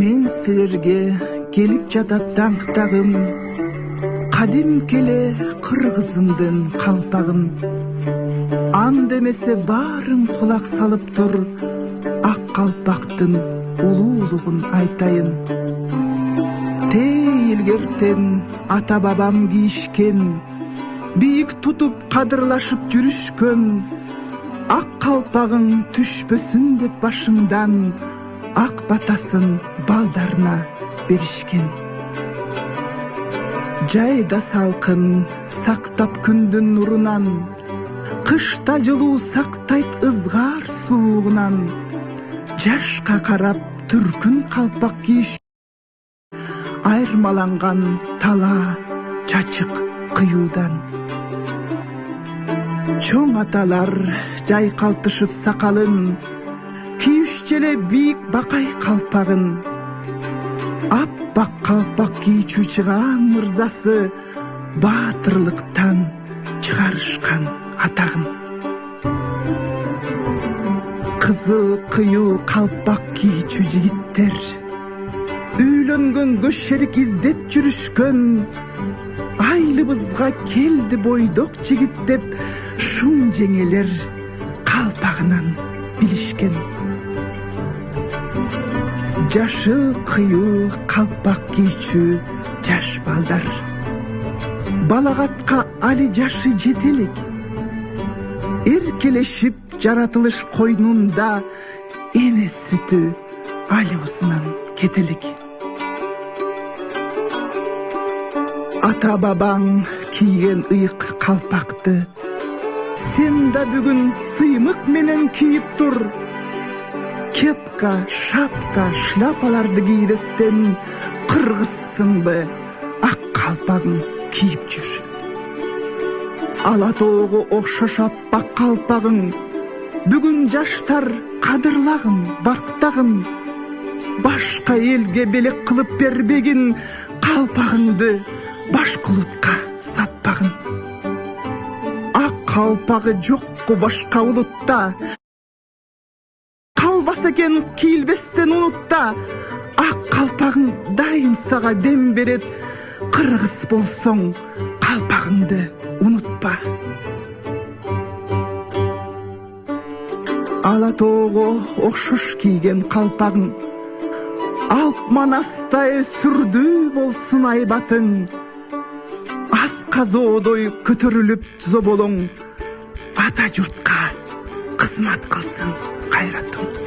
Мен силерге келип жатат даңктагым, кадим келе кыргызымдын калпагым. Ан демесе баарың кулак салып тур, ак калпактын улуулугун айтайын. Тей илгертен ата бабам кийишкен, бийик тутуп кадырлашып жүрүшкөн, ак калпагың түшпөсүн деп башыңдан, ак батасын балдарына беришкен. Жайда салкын сактап күндүн нурунан, кышта жылуу сактайт ызгар суугунан, жашка карап түркүн калпак кийиш, айырмаланган тала чачык кыюудан. Чоң аталар жайкалтышып сакалын, кийишчеле бийик бакай калпагын. Аппак калпак кийчү чыган мырзасы, баатырлыктан чыгарышкан атагын. Кызыл кыюу калпак кийчү жигиттер, үйлөнгөн көшерик издеп жүрүшкөн, айлыбызга келди бойдок жигит деп шум жеңелер калпагынан билишкен. Жашыл кыюу калпак кийчү жаш балдар, балагатка али жашы жетелик, эркелешип жаратылыш койнунда эне сүтү алыбысынан кетелик. Ата бабаң кийген ыйык калпакты сен да бүгүн сыймык менен кийип тур. Кепка, шапка, шляпаларды кийбестен кыргызсыңбы ак калпагың кийип жүр. Ала тоого окшош аппак калпагың бүгүн жаштар кадырлагын, бактагын, башка элге белек кылып бербегин калпагыңды башкулутка сатпагын. Ак калпагы жокку башка улутта, калбас экен кийилбестен унутта. Ак калпагың дайым сага дем берет, кыргыз болсоң калпагыңды унутпа. Ала тоого окшош кийген калпагың, алп манастай сүрдүү болсун айбатың. Казоодой көтөрүлүп зоболоң, ата журтка кызмат кылсын кайратың.